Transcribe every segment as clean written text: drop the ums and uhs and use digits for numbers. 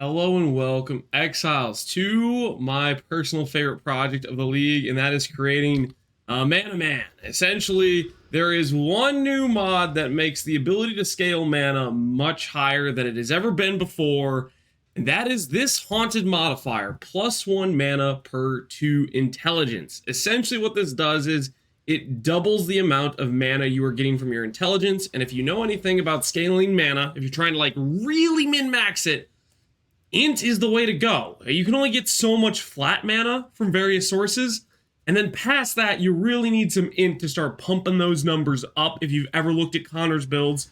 Hello and welcome, Exiles, to my personal favorite project of the league, and that is creating Mana Man. Essentially, there is one new mod that makes the ability to scale mana much higher than it has ever been before, and that is this Haunted modifier, +1 mana per 2 intelligence. Essentially, what this does is it doubles the amount of mana you are getting from your intelligence, and if you know anything about scaling mana, if you're trying to like really min-max it, Int is the way to go. You can only get so much flat mana from various sources, and then past that, you really need some Int to start pumping those numbers up. If you've ever looked at Connor's builds,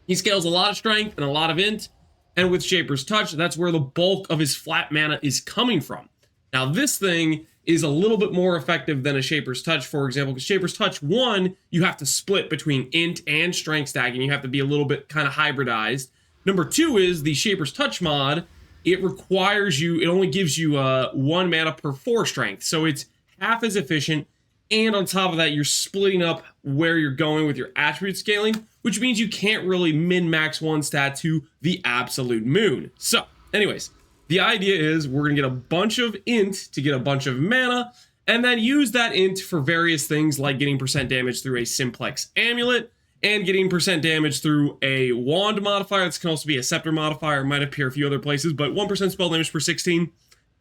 he scales a lot of strength and a lot of Int, and with Shaper's Touch, that's where the bulk of his flat mana is coming from. Now, this thing is a little bit more effective than a Shaper's Touch, for example, because Shaper's Touch, one, you have to split between Int and strength stacking. You have to be a little bit kind of hybridized. Number two is the Shaper's Touch mod. It requires you, it only gives you 1 mana per 4 strength. So it's half as efficient. And on top of that, you're splitting up where you're going with your attribute scaling, which means you can't really min-max one stat to the absolute moon. So anyways, the idea is we're going to get a bunch of Int to get a bunch of mana, and then use that Int for various things like getting percent damage through a Simplex Amulet, and getting percent damage through a wand modifier. This can also be a scepter modifier. It might appear a few other places, but 1% spell damage per 16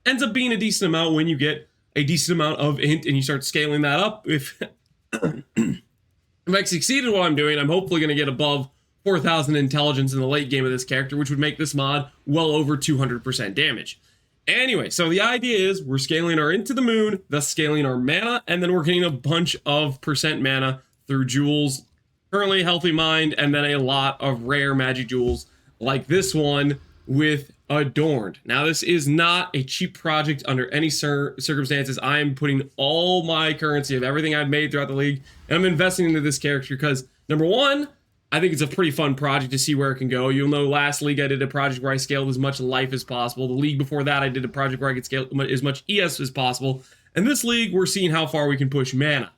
ends up being a decent amount when you get a decent amount of Int and you start scaling that up. If I succeed in what I'm doing, I'm hopefully going to get above 4,000 intelligence in the late game of this character, which would make this mod well over 200% damage. Anyway, so the idea is we're scaling our Int to the moon, thus scaling our mana, and then we're getting a bunch of percent mana through jewels. Currently Healthy Mind, and then a lot of rare magic jewels like this one with Adorned. Now, this is not a cheap project under any circumstances. I am putting all my currency of everything I've made throughout the league, and I'm investing into this character because, number one, I think it's a pretty fun project to see where it can go. You'll know last league I did a project where I scaled as much life as possible. The league before that, I did a project where I could scale as much ES as possible. And this league, we're seeing how far we can push mana.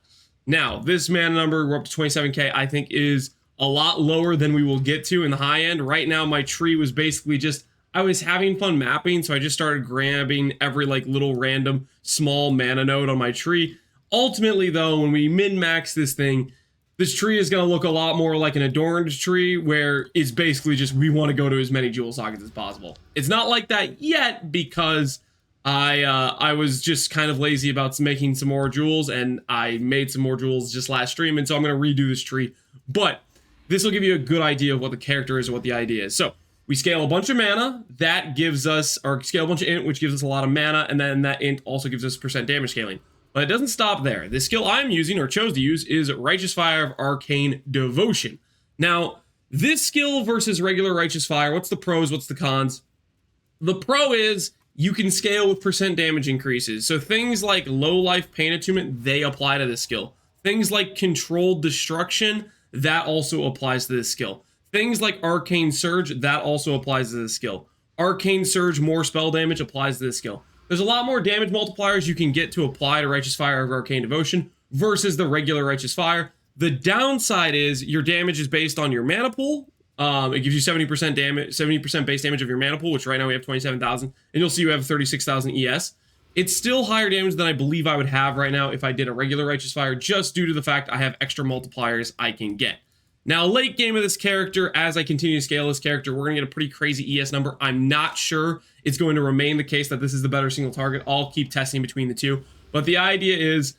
Now, this mana number, we're up to 27k, I think is a lot lower than we will get to in the high end. Right now, my tree was basically just, I was having fun mapping, so I just started grabbing every like little random small mana node on my tree. Ultimately, though, when we min-max this thing, this tree is going to look a lot more like an Adorned tree, where it's basically just we want to go to as many jewel sockets as possible. It's not like that yet because I was just kind of lazy about making some more jewels, and I made some more jewels just last stream, and so I'm going to redo this tree. But this will give you a good idea of what the character is and what the idea is. So we scale a bunch of mana, that gives us, or scale a bunch of Int, which gives us a lot of mana, and then that Int also gives us percent damage scaling. But it doesn't stop there. The skill I'm using, or chose to use, is Righteous Fire of Arcane Devotion. Now, this skill versus regular Righteous Fire, what's the pros, what's the cons? The pro is you can scale with percent damage increases. So things like low life pain attunement, they apply to this skill. Things like controlled destruction, that also applies to this skill. Things like arcane surge, that also applies to this skill. Arcane surge, more spell damage, applies to this skill. There's a lot more damage multipliers you can get to apply to Righteous Fire of Arcane Devotion versus the regular Righteous Fire. The downside is your damage is based on your mana pool. It gives you 70% damage, 70% base damage of your mana pool, which right now we have 27,000, and you'll see you have 36,000 ES. It's still higher damage than I believe I would have right now if I did a regular Righteous Fire, just due to the fact I have extra multipliers I can get. Now, late game of this character, as I continue to scale this character, we're going to get a pretty crazy ES number. I'm not sure it's going to remain the case that this is the better single target. I'll keep testing between the two. But the idea is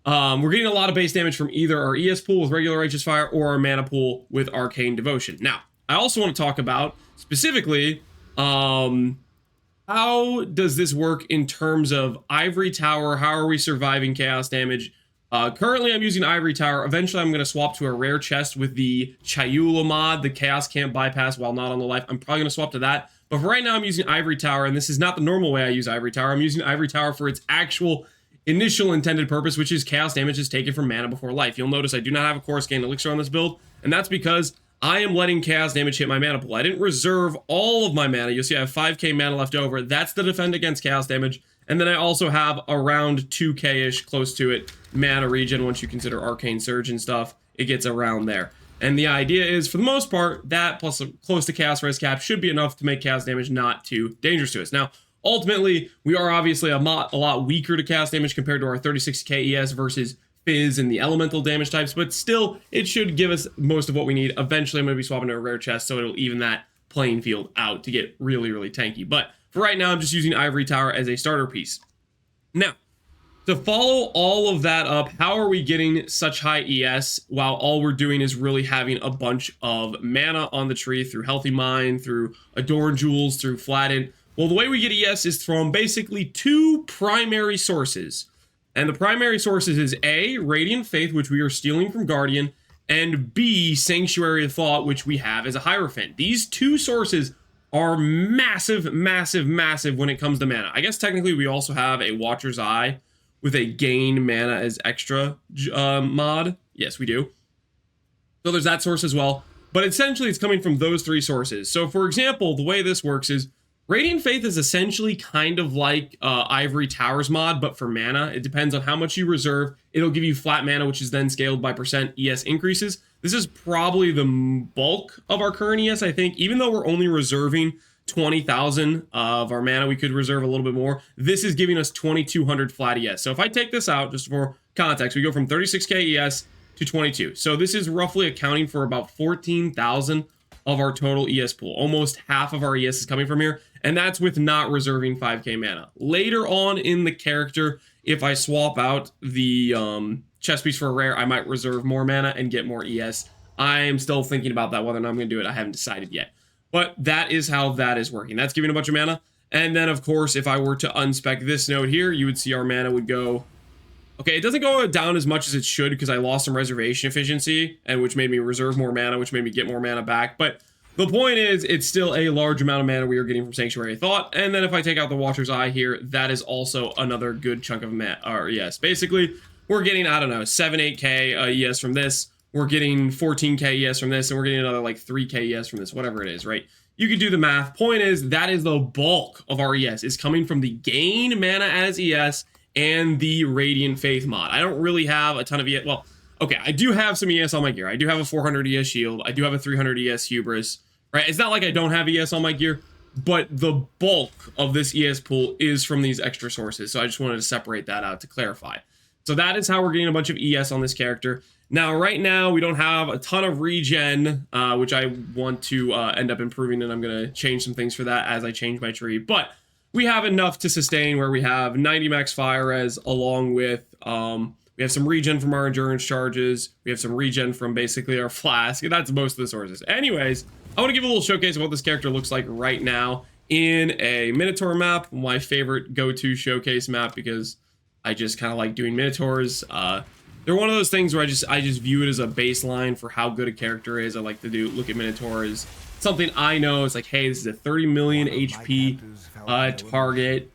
we're getting a lot of base damage from either our ES pool with regular Righteous Fire or our mana pool with Arcane Devotion. Now, I also want to talk about, specifically, how does this work in terms of Ivory Tower? How are we surviving chaos damage? Currently, I'm using Ivory Tower. Eventually, I'm going to swap to a rare chest with the Chayula mod, the Chaos Can't Bypass while not on the life. I'm probably going to swap to that. But for right now, I'm using Ivory Tower, and this is not the normal way I use Ivory Tower. I'm using Ivory Tower for its actual initial intended purpose, which is chaos damage is taken from mana before life. You'll notice I do not have a Chorus Gain Elixir on this build, and that's because I am letting chaos damage hit my mana pool. I didn't reserve all of my mana. You'll see I have 5k mana left over. That's to defend against chaos damage. And then I also have around 2k-ish, close to it, mana regen once you consider Arcane Surge and stuff. It gets around there. And the idea is, for the most part, that plus a close to chaos res cap should be enough to make chaos damage not too dangerous to us. Now, ultimately, we are obviously a lot weaker to chaos damage compared to our 36k ES versus Fizz and the elemental damage types, but still, it should give us most of what we need. Eventually, I'm going to be swapping to a rare chest, so it'll even that playing field out to get really, really tanky. But for right now, I'm just using Ivory Tower as a starter piece. Now, to follow all of that up, how are we getting such high ES while all we're doing is really having a bunch of mana on the tree through Healthy Mind, through Adorn Jewels, through Flattened? Well, the way we get ES is from basically two primary sources. And the primary sources is A, Radiant Faith, which we are stealing from Guardian, and B, Sanctuary of Thought, which we have as a Hierophant. These two sources are massive, massive, massive when it comes to mana. I guess technically we also have a Watcher's Eye with a gain mana as extra mod. Yes, we do. So there's that source as well. But essentially it's coming from those three sources. So for example, the way this works is Radiant Faith is essentially kind of like Ivory Towers mod, but for mana. It depends on how much you reserve. It'll give you flat mana, which is then scaled by % ES increases. This is probably the bulk of our current ES, I think. Even though we're only reserving 20,000 of our mana, we could reserve a little bit more. This is giving us 2,200 flat ES. So if I take this out, just for context, we go from 36k ES to 22. So this is roughly accounting for about 14,000 of our total ES pool. Almost half of our ES is coming from here, and that's with not reserving 5k mana. Later on in the character, if I swap out the chest piece for a rare, I might reserve more mana and get more ES. I am still thinking about that, whether or not I'm going to do it. I haven't decided yet. But that is how that is working. That's giving a bunch of mana. And then, of course, if I were to unspec this node here, you would see our mana would go... Okay, it doesn't go down as much as it should because I lost some reservation efficiency, and which made me reserve more mana, which made me get more mana back. But the point is, it's still a large amount of mana we are getting from Sanctuary of Thought. And then if I take out the Watcher's Eye here, that is also another good chunk of mana. Or yes, basically, we're getting, I don't know, 7, 8k ES from this. We're getting 14k ES from this, and we're getting another like 3k ES from this, whatever it is, right? You can do the math. Point is, that is the bulk of our ES, is coming from the gain mana as ES and the Radiant Faith mod. I don't really have a ton of ES. Well, okay, I do have some ES on my gear. I do have a 400 ES shield. I do have a 300 ES hubris, right? It's not like I don't have ES on my gear, but the bulk of this ES pool is from these extra sources. So I just wanted to separate that out to clarify. So that is how we're getting a bunch of ES on this character. Now, right now, we don't have a ton of regen, which I want to end up improving, and I'm going to change some things for that as I change my tree. But we have enough to sustain where we have 90 max fire res, along with, we have some regen from our endurance charges. We have some regen from basically our flask. And that's most of the sources. Anyways, I want to give a little showcase of what this character looks like right now in a Minotaur map, my favorite go-to showcase map, because I just kind of like doing Minotaurs. They're one of those things where I just view it as a baseline for how good a character is. I like to look at Minotaurs. Something I know is like, hey, this is a 30 million HP target.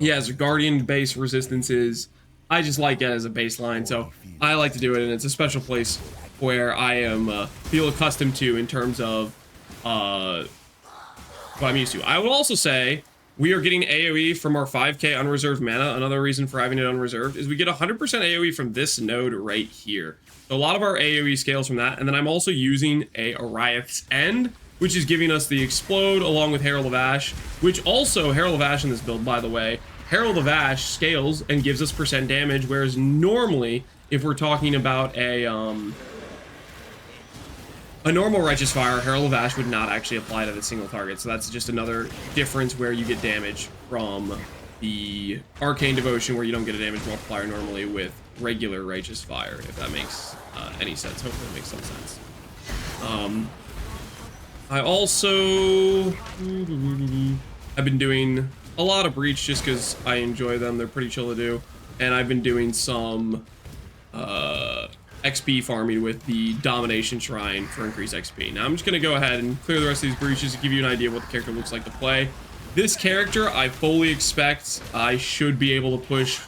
He has Guardian base resistances. I just like it as a baseline, so I like to do it, and it's a special place where I am feel accustomed to in terms of what I'm used to. I would also say we are getting AoE from our 5k unreserved mana. Another reason for having it unreserved is we get 100% AoE from this node right here. So a lot of our AoE scales from that, and then I'm also using a Oriath's End, which is giving us the Explode along with Herald of Ash, which also, Herald of Ash in this build, by the way, Herald of Ash scales and gives us % damage, whereas normally, if we're talking about a normal Righteous Fire, Herald of Ash would not actually apply to the single target. So that's just another difference where you get damage from the Arcane Devotion, where you don't get a damage multiplier normally with regular Righteous Fire, if that makes any sense. Hopefully it makes some sense. I also I've been doing a lot of Breach just because I enjoy them. They're pretty chill to do. And I've been doing some XP farming with the Domination Shrine for increased XP. Now I'm just going to go ahead and clear the rest of these breaches to give you an idea of what the character looks like to play. This character, I fully expect I should be able to push.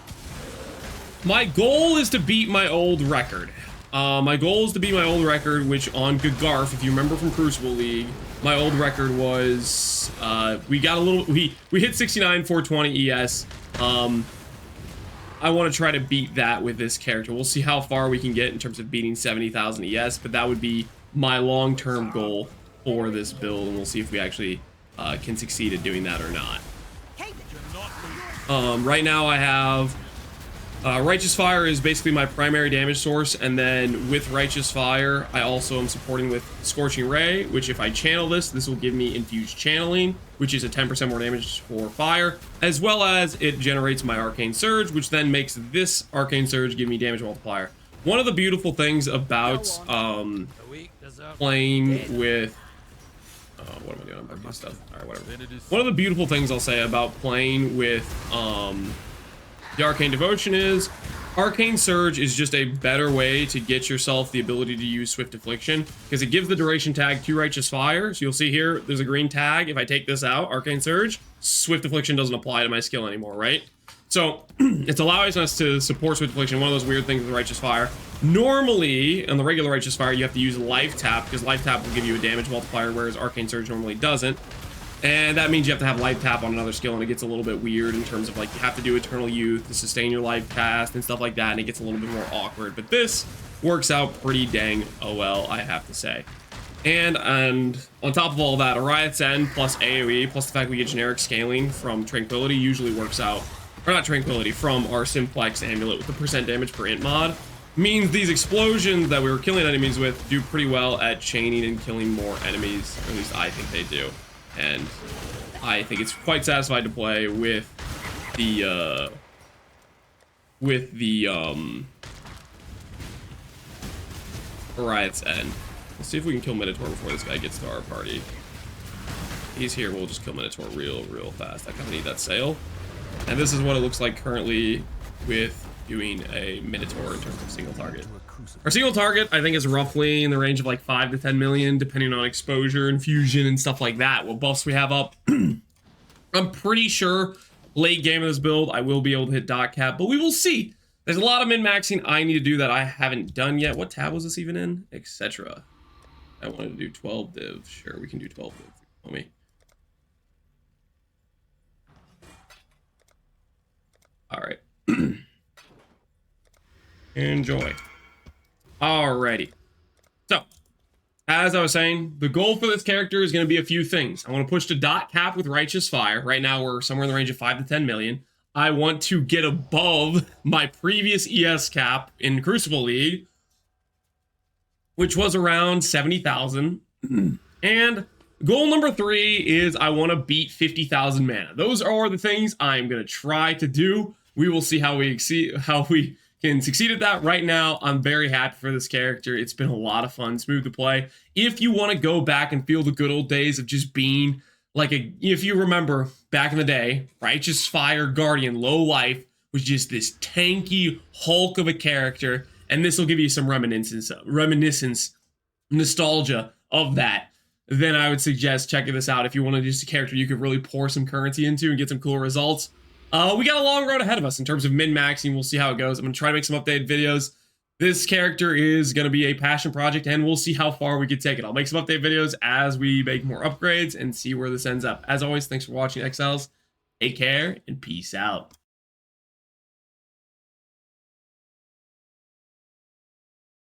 My goal is to beat my old record. My goal is to beat my old record, which on Gagarf, if you remember from Crucible League, my old record was, we got a little, we hit 69, 420 ES. I want to try to beat that with this character. We'll see how far we can get in terms of beating 70,000 ES, but that would be my long-term goal for this build, and we'll see if we actually can succeed at doing that or not. Right now I have Righteous Fire is basically my primary damage source, and then with Righteous Fire, I also am supporting with Scorching Ray, which if I channel this will give me Infused Channeling, which is a 10% more damage for fire, as well as it generates my Arcane Surge, which then makes this Arcane Surge give me damage multiplier. One of the beautiful things about playing with... what am I doing? I'm breaking stuff. Alright, whatever. One of the beautiful things I'll say about playing with the Arcane Devotion is Arcane Surge is just a better way to get yourself the ability to use Swift Affliction, because it gives the duration tag to Righteous Fire. So you'll see here, there's a green tag. If I take this out, Arcane Surge, Swift Affliction doesn't apply to my skill anymore, right? So it's allowing us to support Swift Affliction. One of those weird things with Righteous Fire. Normally, on the regular Righteous Fire, you have to use Life Tap, because Life Tap will give you a damage multiplier, whereas Arcane Surge normally doesn't. And that means you have to have Life Tap on another skill, and it gets a little bit weird in terms of, like, you have to do Eternal Youth to sustain your life cast and stuff like that, and it gets a little bit more awkward. But this works out pretty dang well, I have to say. And on top of all that, a Riot's End plus AoE, plus the fact we get generic scaling from Tranquility usually works out, or not Tranquility, from our Simplex Amulet with the percent damage per int mod, means these explosions that we were killing enemies with do pretty well at chaining and killing more enemies, or at least I think they do. And I think it's quite satisfied to play with the Riot's End. Let's see if we can kill Minotaur before this guy gets to our party. He's here, we'll just kill Minotaur real fast. I kind of need that sail. And this is what it looks like currently with doing a Minotaur in terms of single target. Our single target, I think, is roughly in the range of like 5 to 10 million, depending on exposure, infusion, and stuff like that. What buffs we have up. I'm pretty sure late game of this build, I will be able to hit dot cap, but we will see. There's a lot of min-maxing I need to do that I haven't done yet. What tab was this even in? Etc. I wanted to do 12 div. Sure, we can do 12 div. Tell me. All right. Enjoy. Alrighty. So, as I was saying, the goal for this character is going to be a few things. I want to push to dot cap with Righteous Fire. Right now, we're somewhere in the range of 5 to 10 million. I want to get above my previous ES cap in Crucible League, which was around 70,000. And goal number 3 is I want to beat 50,000 mana. Those are the things I'm going to try to do. We will see how we can succeed at that. Right now, I'm very happy for this character. It's been a lot of fun, smooth to play. If you want to go back and feel the good old days of just being like if you remember back in the day, Righteous Fire Guardian, low life, was just this tanky Hulk of a character, and this will give you some reminiscence, nostalgia of that. Then I would suggest checking this out if you want to just a character you could really pour some currency into and get some cool results. We got a long road ahead of us in terms of min-maxing. We'll see how it goes. I'm going to try to make some updated videos. This character is going to be a passion project, and we'll see how far we can take it. I'll make some update videos as we make more upgrades and see where this ends up. As always, thanks for watching, Exiles. Take care, and peace out.